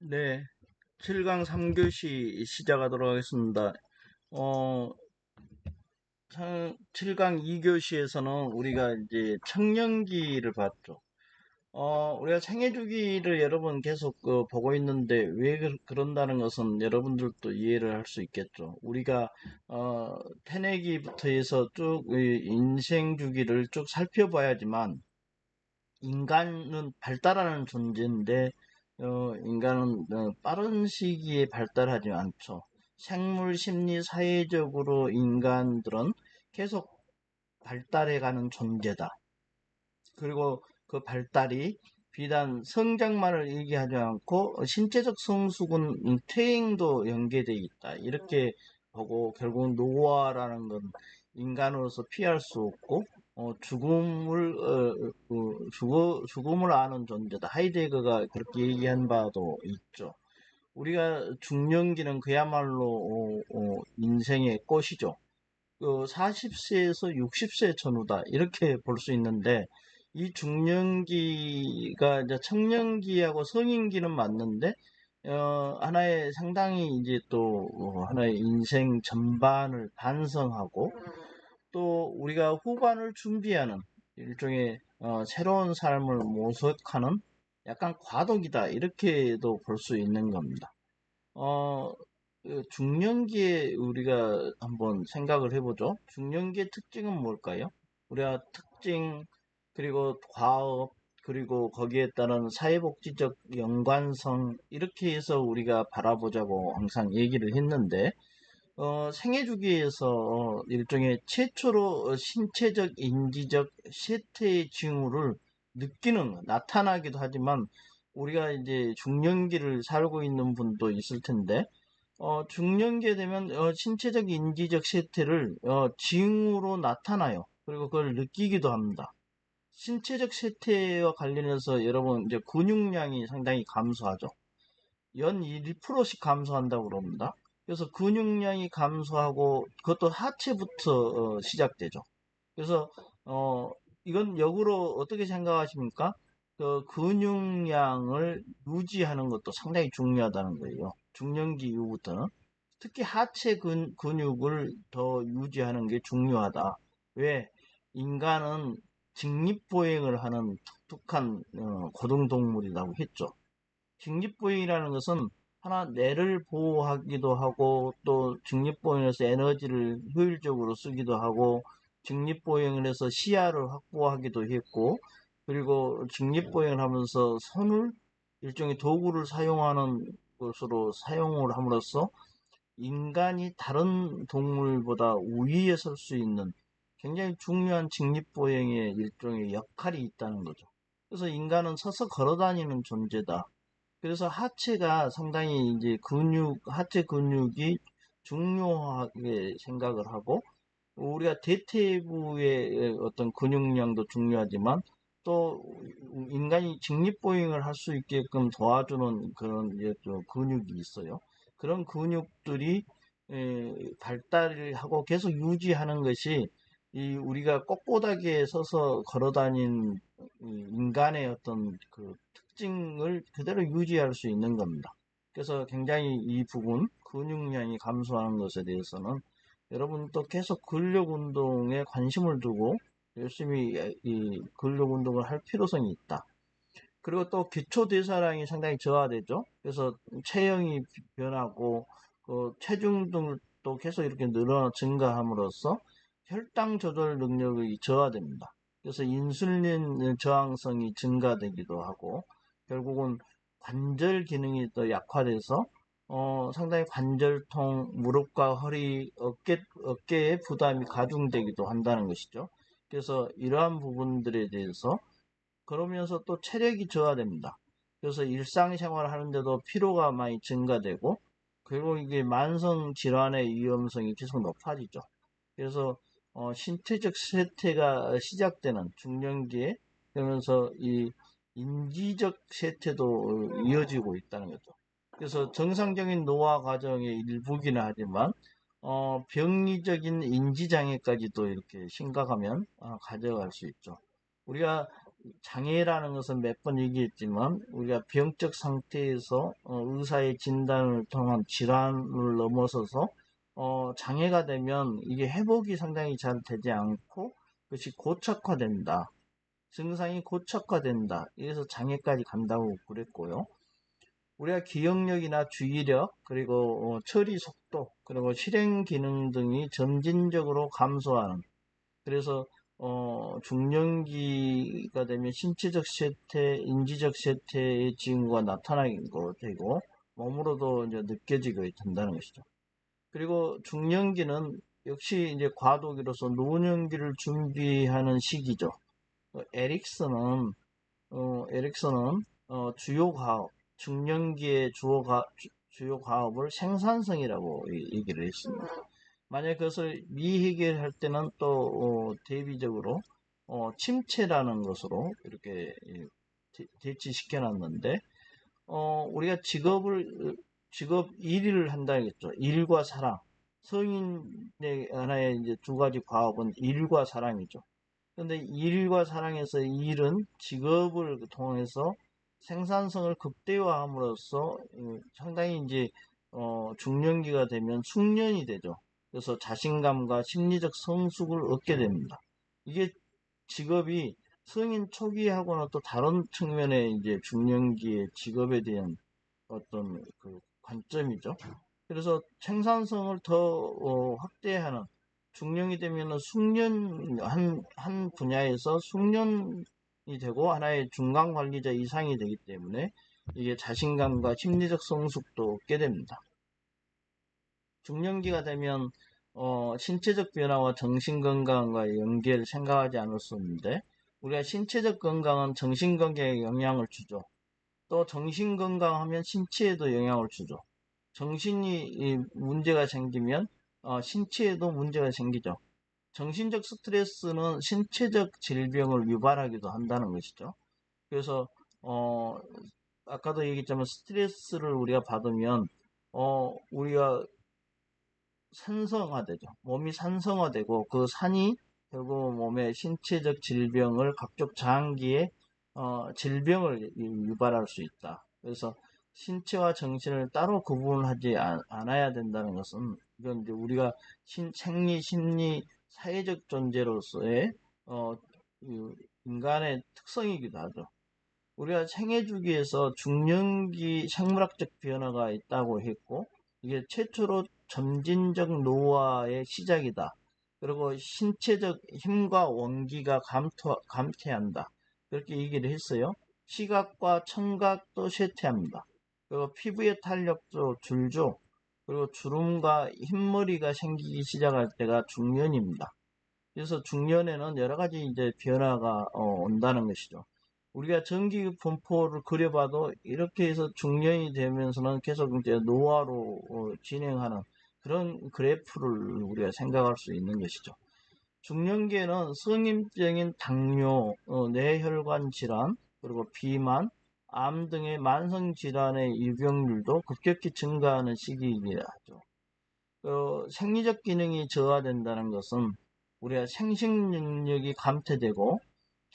네, 7강 3교시 시작하도록 하겠습니다. 어, 7강 2교시에서는 우리가 이제 청년기를 봤죠. 우리가 생애 주기를 여러 번 계속 보고 있는데 왜 그런다는 것은 여러분들도 이해를 할 수 있겠죠. 우리가 태내기부터 해서 쭉 이 인생 주기를 쭉 살펴봐야지만 인간은 발달하는 존재인데 인간은 빠른 시기에 발달하지 않죠. 생물, 심리, 사회적으로 인간들은 계속 발달해가는 존재다. 그리고 그 발달이 비단 성장만을 얘기하지 않고 신체적 성숙은 퇴행도 연계되어 있다. 이렇게 보고 결국 노화라는 건 인간으로서 피할 수 없고 죽음을 아는 존재다. 하이데거가 그렇게 얘기한 바도 있죠. 우리가 중년기는 그야말로 인생의 꽃이죠. 40세에서 60세 전후다. 이렇게 볼 수 있는데, 이 중년기가 이제 청년기하고 성인기는 맞는데, 하나의 상당히 이제 또, 하나의 인생 전반을 반성하고, 또 우리가 후반을 준비하는 일종의, 새로운 삶을 모색하는 약간 과도기다. 이렇게도 볼 수 있는 겁니다. 어, 중년기에 우리가 한번 생각을 해보죠. 중년기의 특징은 뭘까요? 우리가 특징, 그리고 과업, 그리고 거기에 따른 사회복지적 연관성, 이렇게 해서 우리가 바라보자고 항상 얘기를 했는데, 생애 주기에서 일종의 최초로 신체적, 인지적 쇠퇴의 징후를 나타나기도 하지만, 우리가 이제 중년기를 살고 있는 분도 있을 텐데, 중년기에 되면 신체적 인지적 쇠퇴를 징후로 나타나요. 그리고 그걸 느끼기도 합니다. 신체적 쇠퇴와 관련해서 여러분 이제 근육량이 상당히 감소하죠. 연 1%씩 감소한다고 그럽니다. 그래서 근육량이 감소하고 그것도 하체부터 시작되죠. 그래서 어, 이건 역으로 어떻게 생각하십니까? 그 근육량을 유지하는 것도 상당히 중요하다는 거예요. 중년기 이후부터는 특히 하체 근육을 더 유지하는 게 중요하다. 왜? 인간은 직립보행을 하는 독특한 고등동물이라고 했죠. 직립보행이라는 것은 하나 뇌를 보호하기도 하고 또 직립보행에서 에너지를 효율적으로 쓰기도 하고 직립보행을 해서 시야를 확보하기도 했고 그리고 직립보행을 하면서 손을 일종의 도구를 사용하는 것으로 사용을 함으로써 인간이 다른 동물보다 우위에 설 수 있는 굉장히 중요한 직립보행의 일종의 역할이 있다는 거죠. 그래서 인간은 서서 걸어 다니는 존재다. 그래서 하체가 상당히 이제 하체 근육이 중요하게 생각을 하고, 우리가 대퇴부의 어떤 근육량도 중요하지만, 또 인간이 직립보행을 할 수 있게끔 도와주는 그런 이제 또 근육이 있어요. 그런 근육들이 발달을 하고 계속 유지하는 것이 이 우리가 꼿꼿하게 서서 걸어 다닌 인간의 어떤 그 특징을 그대로 유지할 수 있는 겁니다. 그래서 굉장히 이 부분, 근육량이 감소하는 것에 대해서는 여러분도 계속 근력 운동에 관심을 두고 열심히 이 근력 운동을 할 필요성이 있다. 그리고 또 기초 대사량이 상당히 저하되죠. 그래서 체형이 변하고 체중 등도 계속 이렇게 증가함으로써 혈당 조절 능력이 저하됩니다. 그래서 인슐린 저항성이 증가되기도 하고 결국은 관절 기능이 또 약화돼서 상당히 관절통, 무릎과 허리, 어깨에 부담이 가중되기도 한다는 것이죠. 그래서 이러한 부분들에 대해서 그러면서 또 체력이 저하됩니다. 그래서 일상생활 하는데도 피로가 많이 증가되고 그리고 이게 만성 질환의 위험성이 계속 높아지죠. 그래서 신체적 쇠퇴가 시작되는 중년기에 그러면서 이 인지적 쇠퇴도 이어지고 있다는 거죠. 그래서 정상적인 노화 과정의 일부기는 하지만 병리적인 인지장애까지도 이렇게 심각하면 가져갈 수 있죠. 우리가 장애라는 것은 몇 번 얘기했지만 우리가 병적 상태에서 의사의 진단을 통한 질환을 넘어서서 장애가 되면 이게 회복이 상당히 잘 되지 않고 그것이 고착화된다. 증상이 고착화된다. 이래서 장애까지 간다고 그랬고요. 우리가 기억력이나 주의력, 그리고 처리 속도, 그리고 실행 기능 등이 점진적으로 감소하는, 그래서 중년기가 되면 신체적 쇠퇴, 인지적 쇠퇴의 징후가 나타나게 되고 몸으로도 이제 느껴지게 된다는 것이죠. 그리고 중년기는 역시 이제 과도기로서 노년기를 준비하는 시기죠. 에릭슨은 주요 과업, 중년기의 주요 과업을 생산성이라고 얘기를 했습니다. 만약 그것을 미해결할 때는 또 대비적으로 침체라는 것으로 이렇게 대치시켜 놨는데 우리가 직업 일을 한다 했죠. 일과 사랑. 성인의 하나의 이제 두 가지 과업은 일과 사랑이죠. 그런데 일과 사랑에서 일은 직업을 통해서 생산성을 극대화함으로써 상당히 이제 중년기가 되면 숙련이 되죠. 그래서 자신감과 심리적 성숙을 얻게 됩니다. 이게 직업이 성인 초기하고는 또 다른 측면의 이제 중년기의 직업에 대한 어떤 그 관점이죠. 그래서 생산성을 더 확대하는 중년이 되면은 숙련 한 분야에서 숙련이 되고 하나의 중간 관리자 이상이 되기 때문에 이게 자신감과 심리적 성숙도 얻게 됩니다. 중년기가 되면 신체적 변화와 정신 건강과 연계를 생각하지 않을 수 없는데 우리가 신체적 건강은 정신 건강에 영향을 주죠. 또 정신 건강하면 신체에도 영향을 주죠. 정신이 문제가 생기면 신체에도 문제가 생기죠. 정신적 스트레스는 신체적 질병을 유발하기도 한다는 것이죠. 그래서 아까도 얘기했지만 스트레스를 우리가 받으면 우리가 산성화되죠. 몸이 산성화되고 그 산이 결국 몸의 신체적 질병을 각종 장기의 질병을 유발할 수 있다. 그래서 신체와 정신을 따로 구분하지 않아야 된다는 것은 이건 이제 우리가 생리, 심리, 사회적 존재로서의 인간의 특성이기도 하죠. 우리가 생애 주기에서 중년기 생물학적 변화가 있다고 했고 이게 최초로 점진적 노화의 시작이다. 그리고 신체적 힘과 원기가 감퇴한다. 그렇게 얘기를 했어요. 시각과 청각도 쇠퇴합니다. 그리고 피부의 탄력도 줄죠. 그리고 주름과 흰머리가 생기기 시작할 때가 중년입니다. 그래서 중년에는 여러 가지 이제 변화가 온다는 것이죠. 우리가 전기 분포를 그려봐도 이렇게 해서 중년이 되면서는 계속 이제 노화로 진행하는 그런 그래프를 우리가 생각할 수 있는 것이죠. 중년기에는 성인병인 당뇨, 뇌혈관 질환, 그리고 비만, 암 등의 만성 질환의 유병률도 급격히 증가하는 시기이기도 하죠. 생리적 기능이 저하된다는 것은 우리가 생식 능력이 감퇴되고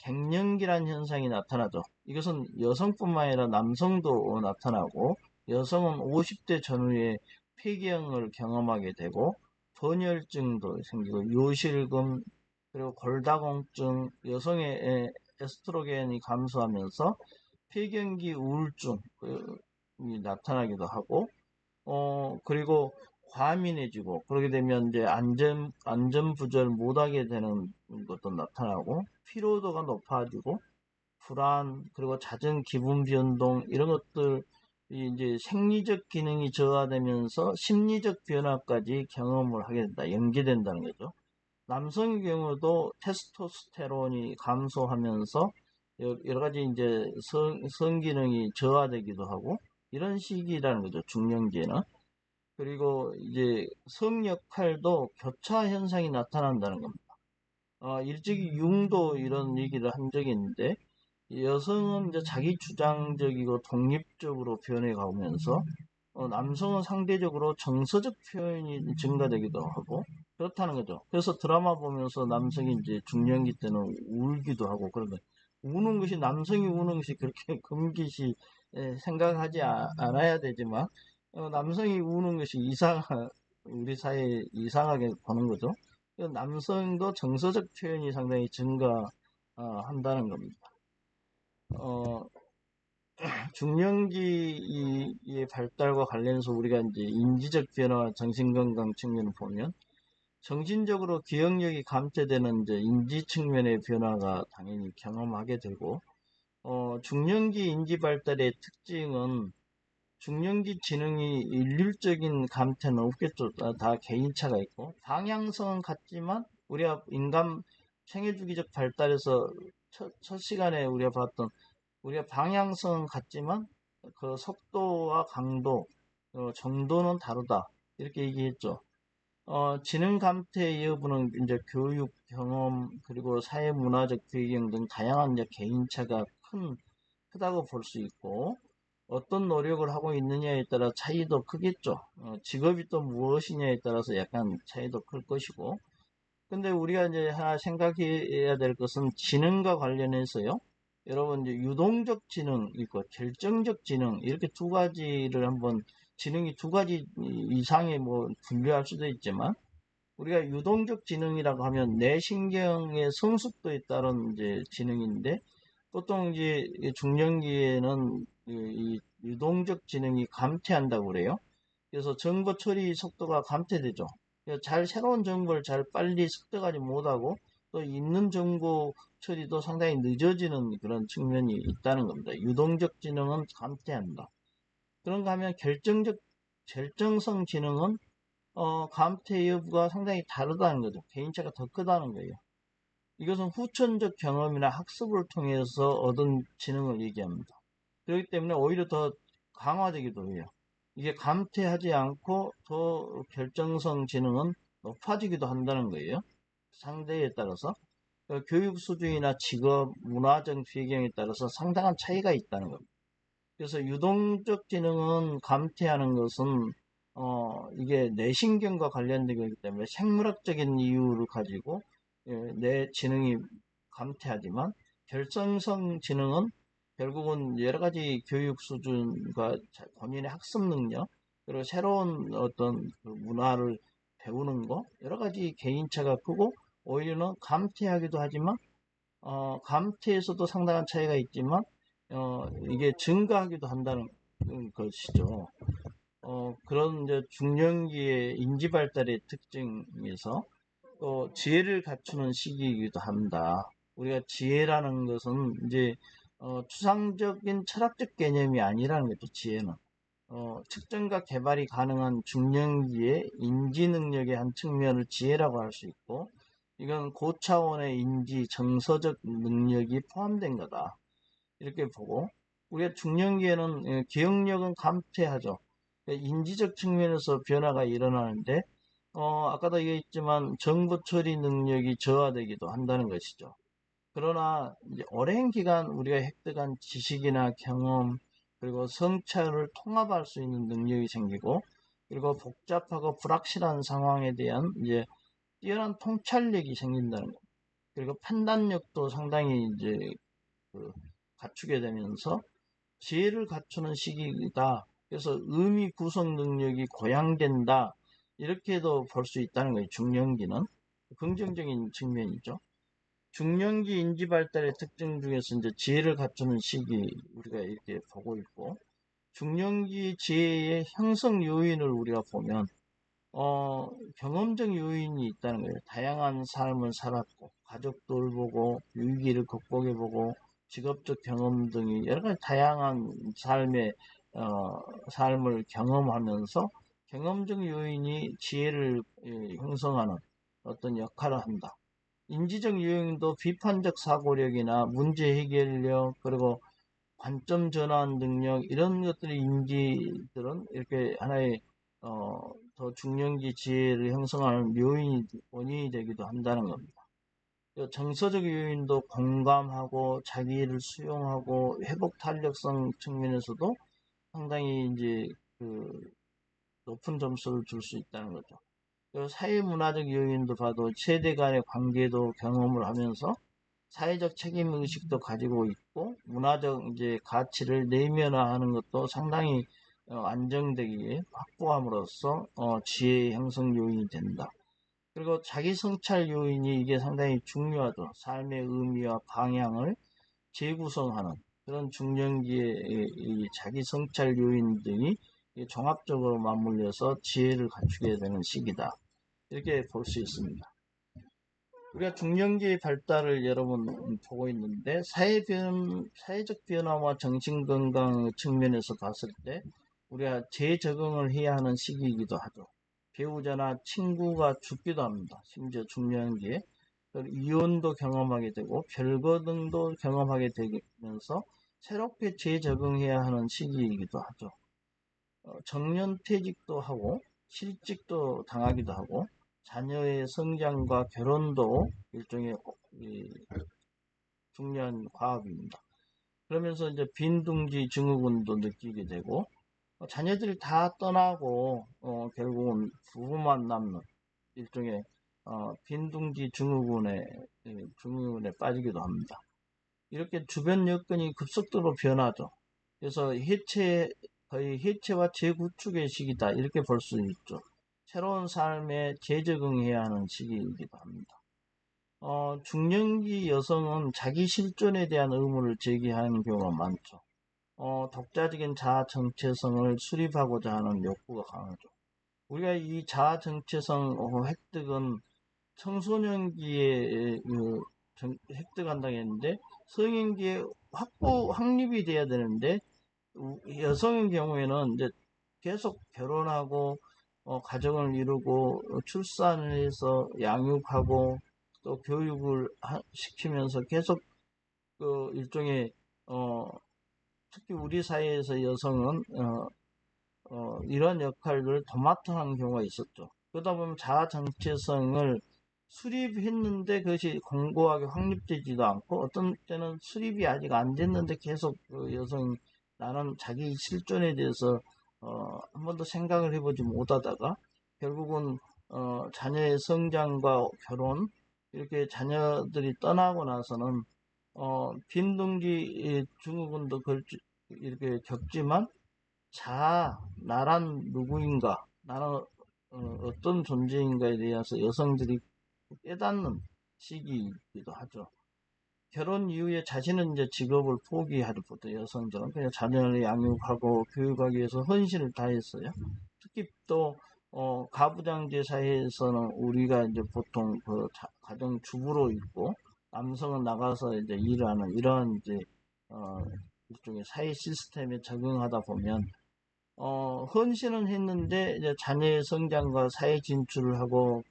갱년기란 현상이 나타나죠. 이것은 여성뿐만 아니라 남성도 나타나고 여성은 50대 전후에 폐경을 경험하게 되고 번혈증도 생기고 요실금 그리고 골다공증 여성의 에스트로겐이 감소하면서 폐경기 우울증이 나타나기도 하고 그리고 과민해지고 그러게 되면 이제 안전 부절 못하게 되는 것도 나타나고 피로도가 높아지고 불안 그리고 잦은 기분 변동 이런 것들이 이제 생리적 기능이 저하되면서 심리적 변화까지 경험을 하게 된다. 연계된다는 거죠. 남성의 경우도 테스토스테론이 감소하면서 여러 가지 이제 성기능이 저하되기도 하고 이런 시기라는 거죠. 중년기에는. 그리고 이제 성 역할도 교차 현상이 나타난다는 겁니다. 일찍이 융도 이런 얘기를 한 적이 있는데 여성은 이제 자기 주장적이고 독립적으로 변해 가면서 남성은 상대적으로 정서적 표현이 증가되기도 하고 그렇다는 거죠. 그래서 드라마 보면서 남성이 이제 중년기 때는 울기도 하고 그런 거 우는 것이, 남성이 우는 것이 그렇게 금기시 생각하지 않아야 되지만, 남성이 우는 것이 우리 사회에 이상하게 보는 거죠. 남성도 정서적 표현이 상당히 증가한다는 겁니다. 어, 중년기의 발달과 관련해서 우리가 이제 인지적 변화, 정신건강 측면을 보면, 정신적으로 기억력이 감퇴되는 이제 인지 측면의 변화가 당연히 경험하게 되고, 중년기 인지 발달의 특징은 중년기 지능이 일률적인 감퇴는 없겠죠. 다 개인차가 있고, 방향성은 같지만, 우리가 인간 생애주기적 발달에서 첫 시간에 우리가 방향성은 같지만, 그 속도와 강도, 정도는 다르다. 이렇게 얘기했죠. 지능 감퇴의 여부는 이제 교육, 경험, 그리고 사회 문화적 배경 등 다양한 이제 개인차가 크다고 볼 수 있고, 어떤 노력을 하고 있느냐에 따라 차이도 크겠죠. 직업이 또 무엇이냐에 따라서 약간 차이도 클 것이고. 근데 우리가 이제 하나 생각해야 될 것은 지능과 관련해서요. 여러분, 이제 유동적 지능 있고 결정적 지능, 이렇게 두 가지를 한번, 지능이 두 가지 이상의 뭐 분류할 수도 있지만, 우리가 유동적 지능이라고 하면 뇌신경의 성숙도에 따른 이제 지능인데, 보통 이제 중년기에는 이 유동적 지능이 감퇴한다고 그래요. 그래서 정보 처리 속도가 감퇴되죠. 새로운 정보를 잘 빨리 습득하지 못하고, 또 있는 정보 처리도 상당히 늦어지는 그런 측면이 있다는 겁니다. 유동적 지능은 감퇴한다. 그런가 하면 결정성 지능은 감퇴 여부가 상당히 다르다는 거죠. 개인차가 더 크다는 거예요. 이것은 후천적 경험이나 학습을 통해서 얻은 지능을 얘기합니다. 그렇기 때문에 오히려 더 강화되기도 해요. 이게 감퇴하지 않고 더 결정성 지능은 높아지기도 한다는 거예요. 상대에 따라서. 교육 수준이나 직업, 문화적 배경에 따라서 상당한 차이가 있다는 겁니다. 그래서 유동적 지능은 감퇴하는 것은 이게 뇌신경과 관련되기 때문에 생물학적인 이유를 가지고 뇌 지능이 감퇴하지만, 결정성 지능은 결국은 여러 가지 교육 수준과 본인의 학습 능력, 그리고 새로운 어떤 그 문화를 배우는 거, 여러 가지 개인차가 크고, 오히려는 감퇴하기도 하지만, 감퇴에서도 상당한 차이가 있지만, 이게 증가하기도 한다는 것이죠. 그런 이제 중년기의 인지 발달의 특징에서 또 지혜를 갖추는 시기이기도 한다. 우리가 지혜라는 것은 이제 추상적인 철학적 개념이 아니라는 거죠. 지혜는 측정과 개발이 가능한 중년기의 인지 능력의 한 측면을 지혜라고 할 수 있고, 이건 고차원의 인지 정서적 능력이 포함된 거다. 이렇게 보고, 우리가 중년기에는 기억력은 감퇴하죠. 인지적 측면에서 변화가 일어나는데, 아까도 얘기했지만 정보 처리 능력이 저하되기도 한다는 것이죠. 그러나 이제 오랜 기간 우리가 획득한 지식이나 경험, 그리고 성찰을 통합할 수 있는 능력이 생기고, 그리고 복잡하고 불확실한 상황에 대한 이제 뛰어난 통찰력이 생긴다는 것. 그리고 판단력도 상당히 이제 갖추게 되면서 지혜를 갖추는 시기이다. 그래서 의미 구성 능력이 고양된다. 이렇게도 볼 수 있다는 거예요. 중년기는 긍정적인 측면이죠. 중년기 인지 발달의 특징 중에서 이제 지혜를 갖추는 시기 우리가 이렇게 보고 있고, 중년기 지혜의 형성 요인을 우리가 보면 경험적 요인이 있다는 거예요. 다양한 삶을 살았고, 가족 돌보고, 위기를 극복해보고, 직업적 경험 등이 여러 가지 다양한 삶을 경험하면서 경험적 요인이 지혜를 형성하는 어떤 역할을 한다. 인지적 요인도 비판적 사고력이나 문제 해결력, 그리고 관점 전환 능력, 이런 것들의 인지들은 이렇게 하나의 더 중년기 지혜를 형성하는 원인이 되기도 한다는 겁니다. 정서적 요인도 공감하고 자기를 수용하고 회복 탄력성 측면에서도 상당히 이제 높은 점수를 줄 수 있다는 거죠. 사회 문화적 요인도 봐도 세대 간의 관계도 경험을 하면서 사회적 책임 의식도 가지고 있고 문화적 이제 가치를 내면화하는 것도 상당히 안정되게 확보함으로써 지혜의 형성 요인이 된다. 그리고 자기 성찰 요인이 이게 상당히 중요하죠. 삶의 의미와 방향을 재구성하는 그런 중년기의 이 자기 성찰 요인들이 종합적으로 맞물려서 지혜를 갖추게 되는 시기다. 이렇게 볼 수 있습니다. 우리가 중년기의 발달을 여러분 보고 있는데 사회적 변화와 정신건강 측면에서 봤을 때 우리가 재적응을 해야 하는 시기이기도 하죠. 배우자나 친구가 죽기도 합니다. 심지어 중년기에 이혼도 경험하게 되고 별거 등도 경험하게 되면서 새롭게 재적응해야 하는 시기이기도 하죠. 정년퇴직도 하고 실직도 당하기도 하고 자녀의 성장과 결혼도 일종의 중요한 과업입니다. 그러면서 이제 빈둥지 증후군도 느끼게 되고 자녀들이 다 떠나고 결국은 부부만 남는 일종의 빈둥지 증후군에 빠지기도 합니다. 이렇게 주변 여건이 급속도로 변하죠. 그래서 거의 해체와 재구축의 시기다 이렇게 볼 수 있죠. 새로운 삶에 재적응해야 하는 시기이기도 합니다. 중년기 여성은 자기 실존에 대한 의문을 제기하는 경우가 많죠. 독자적인 자아 정체성을 수립하고자 하는 욕구가 강하죠. 우리가 이 자아 정체성 획득은 청소년기에 획득한다고 했는데 성인기에 확립이 돼야 되는데 여성의 경우에는 이제 계속 결혼하고 가정을 이루고 출산을 해서 양육하고 또 교육을 시키면서 계속 그 일종의 특히 우리 사회에서 여성은 이런 역할을 도맡아 하는 경우가 있었죠. 그러다 보면 자아 정체성을 수립했는데 그것이 공고하게 확립되지도 않고 어떤 때는 수립이 아직 안 됐는데 계속 그 여성 나는 자기 실존에 대해서 한 번도 생각을 해보지 못하다가 결국은 자녀의 성장과 결혼 이렇게 자녀들이 떠나고 나서는 빈둥지 증후군도 이렇게 겪지만 나란 누구인가 나는 어떤 존재인가에 대해서 여성들이 깨닫는 시기이기도 하죠. 결혼 이후에 자신은 이제 직업을 포기하죠. 보통 여성들은 그냥 자녀를 양육하고 교육하기 위해서 헌신을 다했어요. 특히 또 가부장제 사회에서는 우리가 이제 보통 그 가정 주부로 있고 남성은 나가서 이제 일하는 이런 이제 일종의 사회 시스템에 적응하다 보면 헌신은 했는데 이제 자녀의 성장과 사회 진출을 하고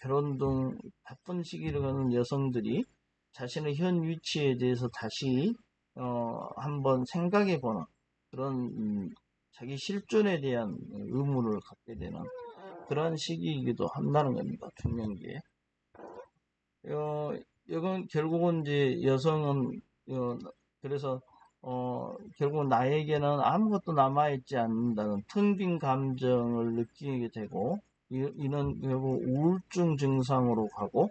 결혼 등 바쁜 시기를 거는 여성들이 자신의 현 위치에 대해서 다시 한번 생각해보는 그런 자기 실존에 대한 의무를 갖게 되는 그런 시기이기도 한다는 겁니다. 중년기에. 이건 결국은 이제 여성은 그래서 결국 나에게는 아무것도 남아있지 않는다는 텅 빈 감정을 느끼게 되고 이는 결국 우울증 증상으로 가고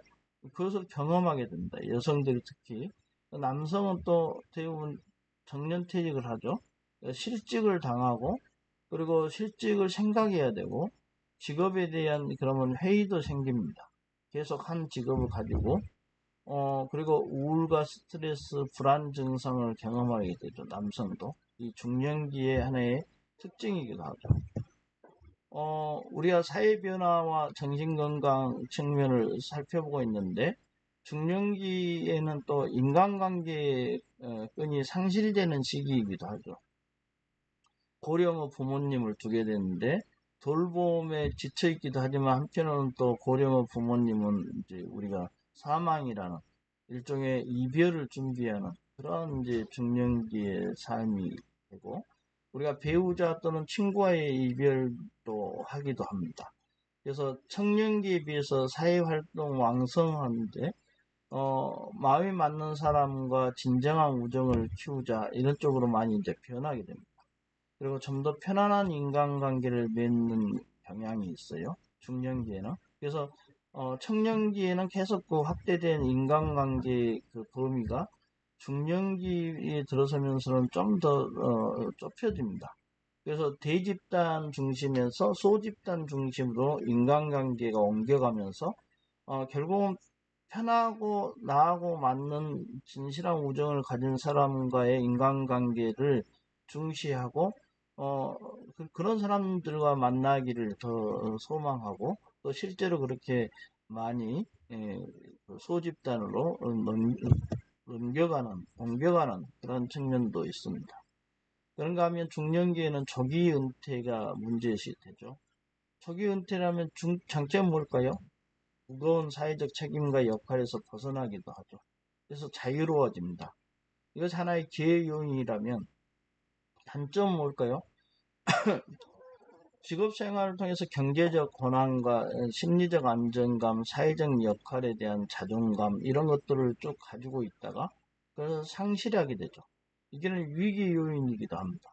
그것을 경험하게 된다. 여성들이 특히 남성은 또 대부분 정년퇴직을 하죠. 실직을 당하고 그리고 실직을 생각해야 되고 직업에 대한 그러면 회의도 생깁니다. 계속 한 직업을 가지고 그리고 우울과 스트레스, 불안 증상을 경험하게 되죠. 남성도. 이 중년기의 하나의 특징이기도 하죠. 우리가 사회 변화와 정신건강 측면을 살펴보고 있는데, 중년기에는 또 인간관계 끈이 상실되는 시기이기도 하죠. 고령의 부모님을 두게 되는데, 돌봄에 지쳐있기도 하지만 한편으로는 또 고령의 부모님은 이제 우리가 사망이라는 일종의 이별을 준비하는 그런 이제 중년기의 삶이 되고 우리가 배우자 또는 친구와의 이별도 하기도 합니다. 그래서 청년기에 비해서 사회활동 왕성한데 마음이 맞는 사람과 진정한 우정을 키우자 이런 쪽으로 많이 이제 변하게 됩니다. 그리고 좀 더 편안한 인간관계를 맺는 경향이 있어요. 중년기에는. 그래서 청년기에는 계속 그 확대된 인간관계 그 범위가 중년기에 들어서면서는 좀 더 좁혀집니다. 그래서 대집단 중심에서 소집단 중심으로 인간관계가 옮겨가면서 결국은 편하고 나하고 맞는 진실한 우정을 가진 사람과의 인간관계를 중시하고 그런 사람들과 만나기를 더 소망하고 또 실제로 그렇게 많이 그 소집단으로 옮겨가는 그런 측면도 있습니다. 그런가 하면 중년기에는 조기 은퇴가 문제시 되죠. 조기 은퇴라면 장점은 뭘까요? 무거운 사회적 책임과 역할에서 벗어나기도 하죠. 그래서 자유로워집니다. 이것이 하나의 기회 요인이라면 단점은 뭘까요? 직업 생활을 통해서 경제적 권한과 심리적 안정감, 사회적 역할에 대한 자존감 이런 것들을 쭉 가지고 있다가 그래서 상실하게 되죠. 이게는 위기 요인이기도 합니다.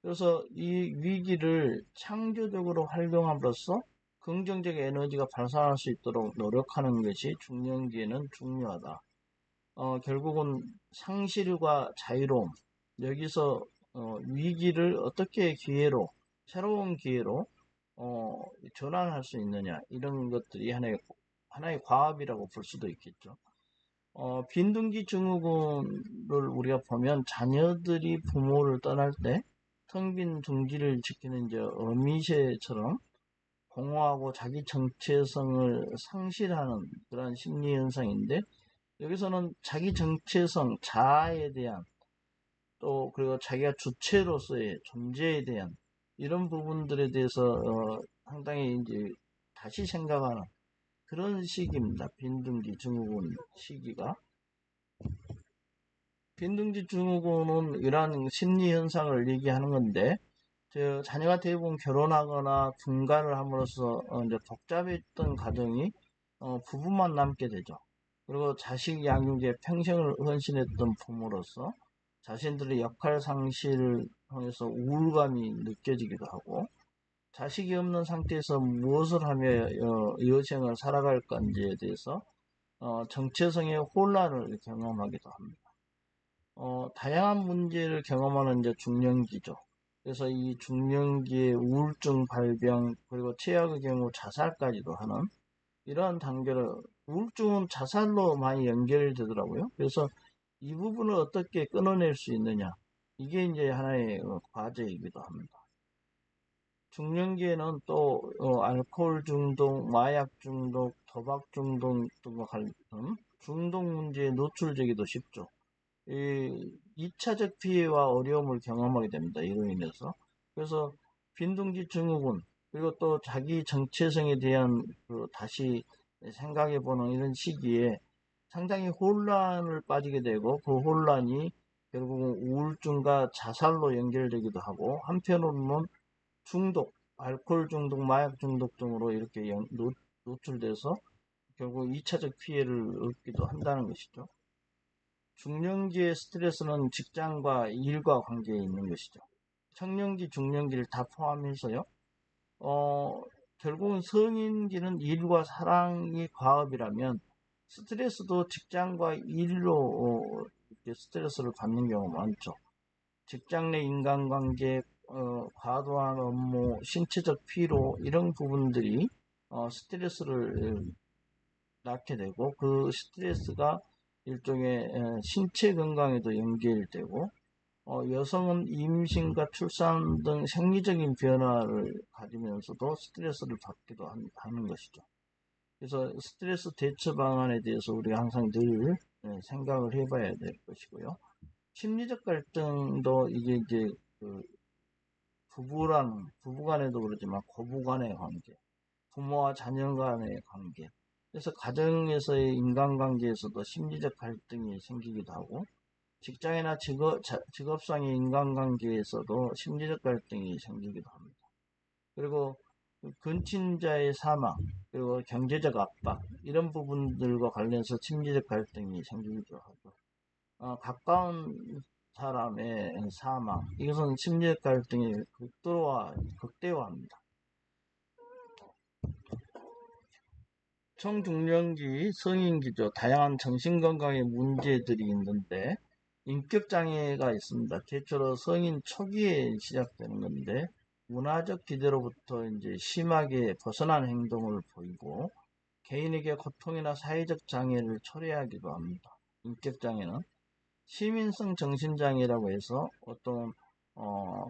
그래서 이 위기를 창조적으로 활용함으로써 긍정적 에너지가 발산할 수 있도록 노력하는 것이 중년기에는 중요하다. 결국은 상실과 자유로움, 여기서 위기를 어떻게 새로운 기회로 전환할 수 있느냐, 이런 것들이 하나의 과업이라고 볼 수도 있겠죠. 빈둥기 증후군을 우리가 보면 자녀들이 부모를 떠날 때 텅 빈 둥지를 지키는 이제 어미새처럼 공허하고 자기 정체성을 상실하는 그런 심리 현상인데 여기서는 자기 정체성, 자아에 대한 또 그리고 자기가 주체로서의 존재에 대한 이런 부분들에 대해서 상당히 이제 다시 생각하는 그런 시기입니다. 빈둥지 증후군 시기가. 빈둥지 증후군은 이러한 심리 현상을 얘기하는 건데 자녀가 대부분 결혼하거나 분가를 함으로써 이제 복잡했던 가정이 부부만 남게 되죠. 그리고 자식 양육에 평생을 헌신했던 부모로서 자신들의 역할 상실을 통해서 우울감이 느껴지기도 하고 자식이 없는 상태에서 무엇을 하며 여생을 살아갈 건지에 대해서 정체성의 혼란을 경험하기도 합니다. 다양한 문제를 경험하는 이제 중년기죠. 그래서 이 중년기의 우울증 발병 그리고 최악의 경우 자살까지도 하는 이러한 단계를 우울증은 자살로 많이 연결되더라고요. 그래서 이 부분을 어떻게 끊어낼 수 있느냐 이게 이제 하나의 과제이기도 합니다. 중년기에는 또 알코올 중독, 마약 중독, 도박 중독 등과 관련 중독 문제에 노출되기도 쉽죠. 이 2차적 피해와 어려움을 경험하게 됩니다. 이로 인해서. 그래서 빈둥지 증후군, 그리고 또 자기 정체성에 대한 다시 생각해보는 이런 시기에 상당히 혼란을 빠지게 되고 그 혼란이 결국은 우울증과 자살로 연결되기도 하고 한편으로는 중독, 알코올 중독, 마약 중독 등으로 이렇게 노출돼서 결국 2차적 피해를 얻기도 한다는 것이죠. 중년기의 스트레스는 직장과 일과 관계에 있는 것이죠. 청년기, 중년기를 다 포함해서요. 결국은 성인기는 일과 사랑이 과업이라면 스트레스도 직장과 일로 스트레스를 받는 경우가 많죠. 직장 내 인간관계, 과도한 업무, 신체적 피로 이런 부분들이 스트레스를 낳게 되고 그 스트레스가 일종의 신체 건강에도 연결되고 여성은 임신과 출산 등 생리적인 변화를 가지면서도 스트레스를 받기도 하는 것이죠. 그래서 스트레스 대처 방안에 대해서 우리가 항상 늘 생각을 해봐야 될 것이고요. 심리적 갈등도 이게 이제 그 부부 간에도 그렇지만 고부 간의 관계, 부모와 자녀 간의 관계, 그래서 가정에서의 인간관계에서도 심리적 갈등이 생기기도 하고 직장이나 직업상의 인간관계에서도 심리적 갈등이 생기기도 합니다. 그리고 근친자의 사망, 그리고 경제적 압박 이런 부분들과 관련해서 심리적 갈등이 생기기도 하고 가까운 사람의 사망 이것은 심리적 갈등이 극대화합니다. 청중년기, 성인기죠. 다양한 정신건강의 문제들이 있는데 인격장애가 있습니다. 대체로 성인 초기에 시작되는 건데 문화적 기대로부터 이제 심하게 벗어난 행동을 보이고 개인에게 고통이나 사회적 장애를 초래하기도 합니다. 인격장애는 시민성 정신장애라고 해서 어떤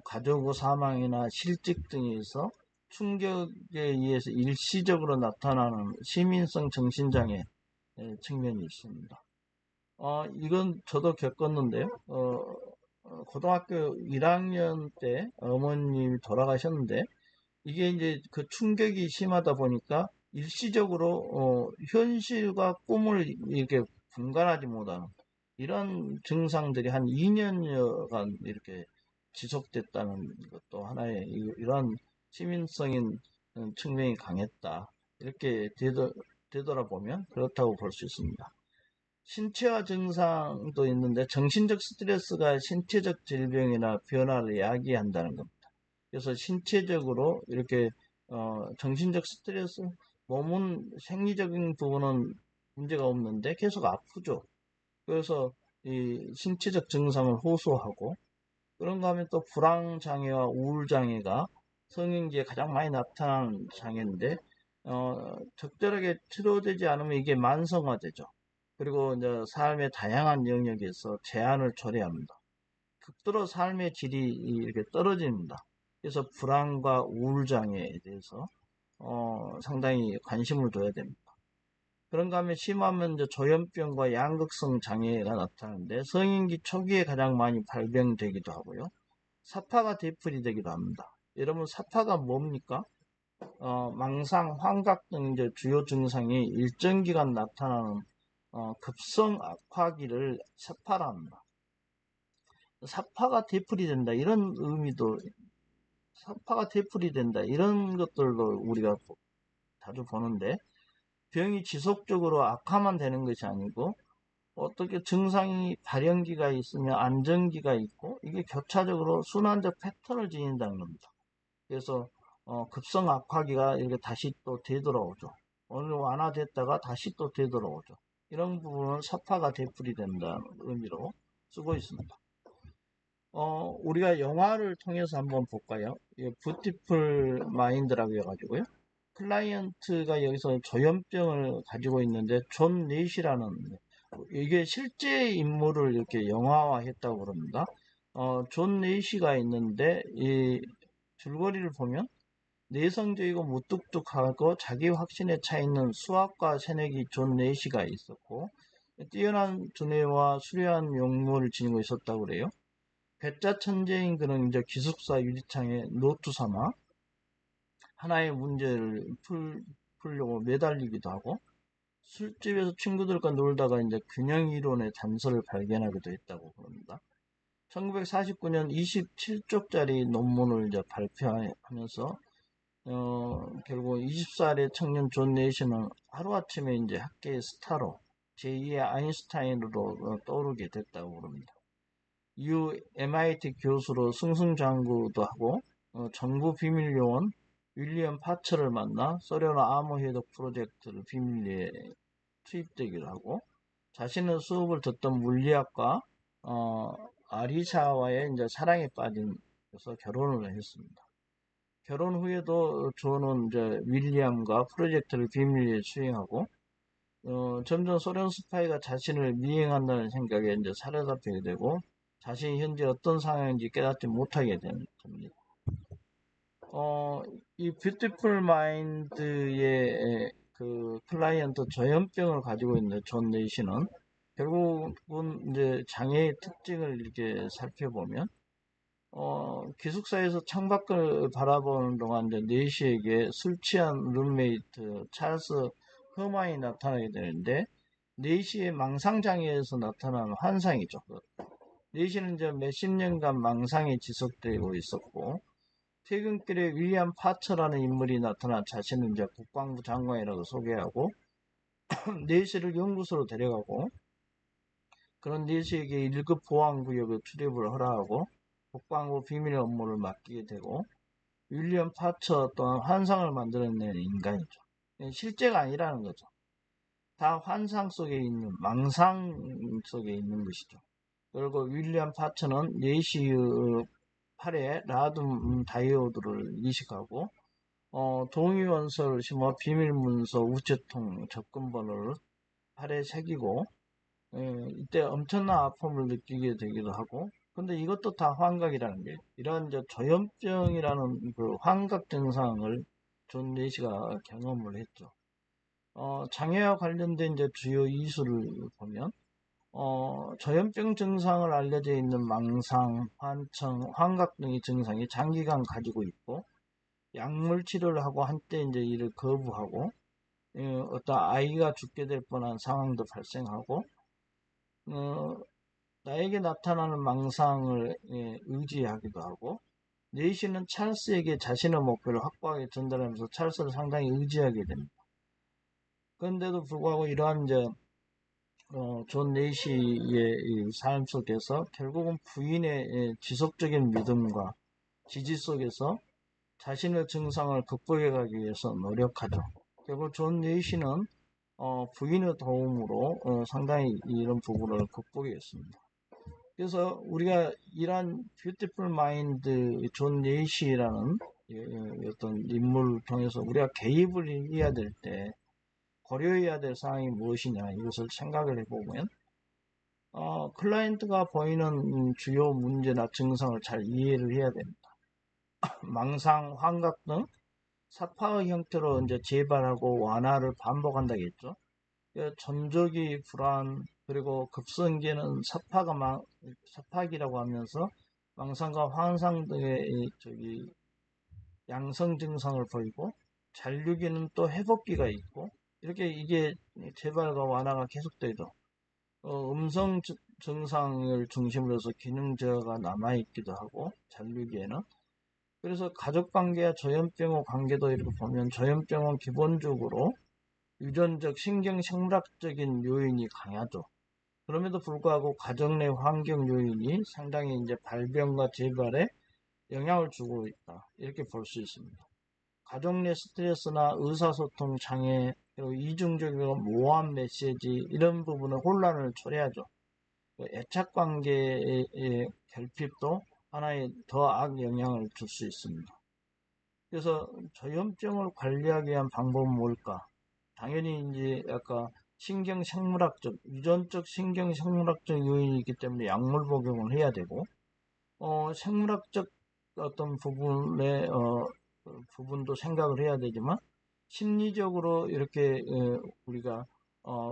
가족의 사망이나 실직 등에서 충격에 의해서 일시적으로 나타나는 시민성 정신장애 측면이 있습니다. 이건 저도 겪었는데요. 고등학교 1학년 때 어머님이 돌아가셨는데 이게 이제 그 충격이 심하다 보니까 일시적으로 현실과 꿈을 이렇게 분간하지 못하는 이런 증상들이 한 2년여간 이렇게 지속됐다는 것도 하나의 이런 시민성인 측면이 강했다. 이렇게 되돌아보면 그렇다고 볼 수 있습니다. 신체화 증상도 있는데 정신적 스트레스가 신체적 질병이나 변화를 야기한다는 겁니다. 그래서 신체적으로 이렇게 정신적 스트레스, 몸은 생리적인 부분은 문제가 없는데 계속 아프죠. 그래서 이 신체적 증상을 호소하고 그런가 하면 또 불안장애와 우울장애가 성인기에 가장 많이 나타나는 장애인데 적절하게 치료되지 않으면 이게 만성화되죠. 그리고 이제 삶의 다양한 영역에서 제한을 초래합니다. 극도로 삶의 질이 이렇게 떨어집니다. 그래서 불안과 우울장애에 대해서 상당히 관심을 둬야 됩니다. 그런가 하면 심하면 이제 조현병과 양극성 장애가 나타나는데 성인기 초기에 가장 많이 발병되기도 하고요. 사파가 되풀이되기도 합니다. 여러분 사파가 뭡니까? 망상, 환각 등 이제 주요 증상이 일정 기간 나타나는 급성 악화기를 사파라 합니다. 사파가 되풀이된다 이런 의미도 사파가 되풀이된다 이런 것들도 우리가 자주 보는데 병이 지속적으로 악화만 되는 것이 아니고 어떻게 증상이 발현기가 있으면 안정기가 있고 이게 교차적으로 순환적 패턴을 지닌다는 겁니다. 그래서 급성 악화기가 이렇게 다시 또 되돌아오죠. 어느 완화됐다가 다시 또 되돌아오죠. 이런 부분은 사파가 되풀이된다는 의미로 쓰고 있습니다. 우리가 영화를 통해서 한번 볼까요? 뷰티풀 마인드라고 해가지고요. 클라이언트가 여기서 조현병을 가지고 있는데 존 넷이라는 이게 실제 인물을 이렇게 영화화했다고 그럽니다. 존 넷이가 있는데 이 줄거리를 보면 내성적이고 무뚝뚝하고 자기 확신에 차 있는 수학과 새내기 존 넷이가 있었고 뛰어난 두뇌와 수려한 용모를 지니고 있었다고 그래요. 배짜 천재인 그는 이제 기숙사 유리창에 노트 삼아 하나의 문제를 풀려고 매달리기도 하고 술집에서 친구들과 놀다가 이제 균형 이론의 단서를 발견하기도 했다고 합니다. 1949년 27쪽짜리 논문을 이제 발표하면서 결국 20살의 청년 존 내시는 하루아침에 이제 학계의 스타로 제2의 아인슈타인으로 떠오르게 됐다고 합니다. 이후 MIT 교수로 승승장구도 하고 정부 비밀요원 윌리엄 파처를 만나 소련 암호 해독 프로젝트를 비밀리에 투입되기도 하고 자신의 수업을 듣던 물리학과 아리샤와의 이제 사랑에 빠져서 결혼을 했습니다. 결혼 후에도 존은 이제 윌리엄과 프로젝트를 비밀리에 수행하고 점점 소련 스파이가 자신을 미행한다는 생각에 이제 사로잡히게 되고 자신이 현재 어떤 상황인지 깨닫지 못하게 됩니다. 이 뷰티풀 마인드의 그 클라이언트 조현병을 가지고 있는 존 네이시는 결국은 이제 장애의 특징을 이렇게 살펴보면 기숙사에서 창밖을 바라보는 동안 이제 네이시에게 술 취한 룸메이트 찰스 허마이 나타나게 되는데 네이시의 망상장애에서 나타나는 환상이죠. 네이시는 이제 몇십 년간 망상이 지속되고 있었고 퇴근길에 윌리엄 파처라는 인물이 나타나 자신은 이제 국방부 장관이라고 소개하고 네이시를 연구소로 데려가고 그런 네이시에게 1급 보안구역의 출입을 허락하고 국방부 비밀 업무를 맡기게 되고 윌리엄 파처 또한 환상을 만들어내는 인간이죠. 실제가 아니라는 거죠. 다 환상 속에 있는, 망상 속에 있는 것이죠. 그리고 윌리엄 파처는 4시의 팔에 라듐 다이오드를 이식하고 동위원소를 심어 비밀문서 우체통 접근번호를 팔에 새기고 이때 엄청난 아픔을 느끼게 되기도 하고, 근데 이것도 다 환각이라는 게, 이러한 이제 조현병이라는 그 환각 증상을 존 레이시가 경험을 했죠. 장애와 관련된 이제 주요 이수를 보면 조현병 증상을 알려져 있는 망상, 환청, 환각 등의 증상이 장기간 가지고 있고, 약물 치료를 하고 한때 이제 이를 거부하고, 어떤 아이가 죽게 될 뻔한 상황도 발생하고, 어, 나에게 나타나는 망상을 의지하기도 하고, 네이시는 찰스에게 자신의 목표를 확고하게 전달하면서 찰스를 상당히 의지하게 됩니다. 그런데도 불구하고 이러한 이제 존 네이시의 삶 속에서 결국은 부인의 지속적인 믿음과 지지 속에서 자신의 증상을 극복해 가기 위해서 노력하죠. 결국 존 네이시는 부인의 도움으로 상당히 이런 부분을 극복했습니다. 그래서 우리가 이러한 뷰티풀 마인드 존 네이시라는 어떤 인물을 통해서 우리가 개입을 해야 될 때 고려해야 될 사항이 무엇이냐, 이것을 생각을 해보면 클라이언트가 보이는 주요 문제나 증상을 잘 이해를 해야 됩니다. 망상, 환각 등 사파의 형태로 이제 재발하고 완화를 반복한다겠죠. 전조기 불안, 그리고 급성기에는 사파기라고 하면서 망상과 환상 등의 양성 증상을 보이고, 잔류기는 또 회복기가 있고, 이렇게 이게 재발과 완화가 계속되죠. 음성 증상을 중심으로 해서 기능 저하가 남아있기도 하고, 잔류기에는. 그래서 가족관계와 조현병의 관계도 이렇게 보면, 조현병은 기본적으로 유전적 신경생물학적인 요인이 강하죠. 그럼에도 불구하고 가정 내 환경 요인이 상당히 이제 발병과 재발에 영향을 주고 있다, 이렇게 볼 수 있습니다. 가족 내 스트레스나 의사소통 장애, 그리고 이중적이고 모호한 메시지, 이런 부분은 혼란을 초래하죠. 애착관계의 결핍도 하나의 더 악 영향을 줄 수 있습니다. 그래서 조현병을 관리하기 위한 방법은 뭘까? 당연히 이제 아까 신경생물학적, 유전적 신경생물학적 요인이 있기 때문에 약물 복용을 해야 되고, 생물학적 어떤 부분도 생각을 해야 되지만, 심리적으로 이렇게 우리가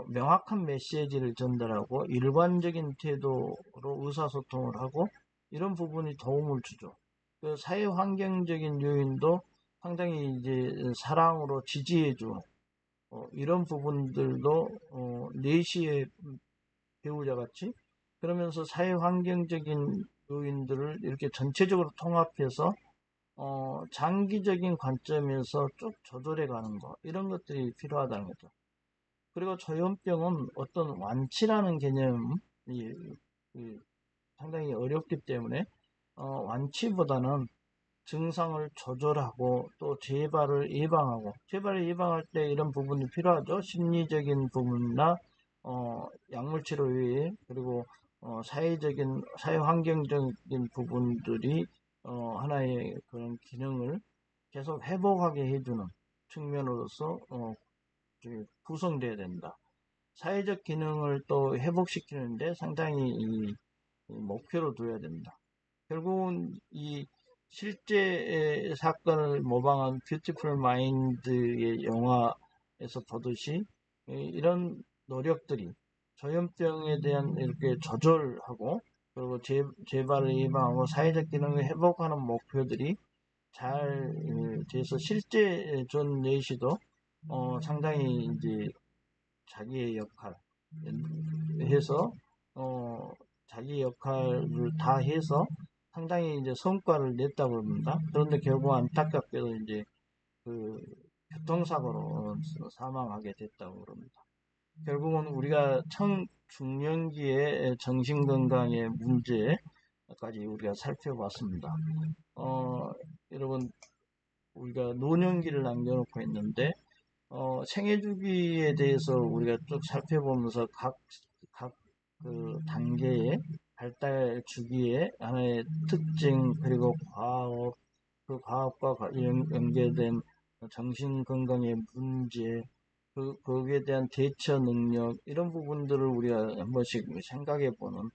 명확한 메시지를 전달하고 일관적인 태도로 의사소통을 하고, 이런 부분이 도움을 주죠. 그 사회 환경적인 요인도 상당히 이제 사랑으로 지지해주는 이런 부분들도 내시의 배우자 같이, 그러면서 사회 환경적인 요인들을 이렇게 전체적으로 통합해서 장기적인 관점에서 쭉 조절해 가는 거, 이런 것들이 필요하다는 거죠. 그리고 조현병은 어떤 완치라는 개념이 상당히 어렵기 때문에 완치보다는 증상을 조절하고 또 재발을 예방하고, 재발을 예방할 때 이런 부분이 필요하죠. 심리적인 부분이나 약물 치료 외에, 그리고 사회 환경적인 부분들이 하나의 그런 기능을 계속 회복하게 해주는 측면으로서 구성돼야 된다. 사회적 기능을 또 회복시키는데 상당히 이 목표로 둬야 된다. 결국은 이 실제 사건을 모방한 뷰티풀 마인드의 영화에서 보듯이 이런 노력들이 조현병에 대한 이렇게 조절하고, 그리고 재발을 예방하고 사회적 기능을 회복하는 목표들이 잘 돼서, 실제 존 네이시도 상당히 이제 자기의 역할 해서 자기 역할을 다 해서 상당히 이제 성과를 냈다고 합니다. 그런데 결국 안타깝게도 이제 그 교통사고로 사망하게 됐다고 합니다. 결국은 우리가 청중년기의 정신건강의 문제까지 우리가 살펴봤습니다. 여러분, 우리가 노년기를 남겨놓고 있는데 생애 주기에 대해서 우리가 쭉 살펴보면서 각 그 단계의 발달 주기의 하나의 특징, 그리고 그 과학과 연계된 정신 건강의 문제, 거기에 대한 대처 능력, 이런 부분들을 우리가 한 번씩 생각해 보는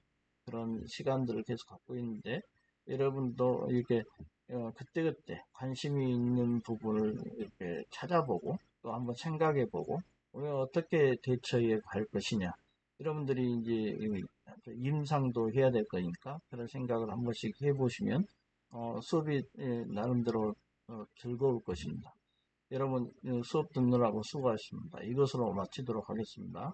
그런 시간들을 계속 갖고 있는데, 여러분도 이렇게 그때그때 관심이 있는 부분을 이렇게 찾아보고 또 한번 생각해 보고 우리가 어떻게 대처해 갈 것이냐, 여러분들이 이제 임상도 해야 될 거니까 그런 생각을 한 번씩 해보시면 수업이 나름대로 즐거울 것입니다. 여러분 수업 듣느라고 수고하셨습니다. 이것으로 마치도록 하겠습니다.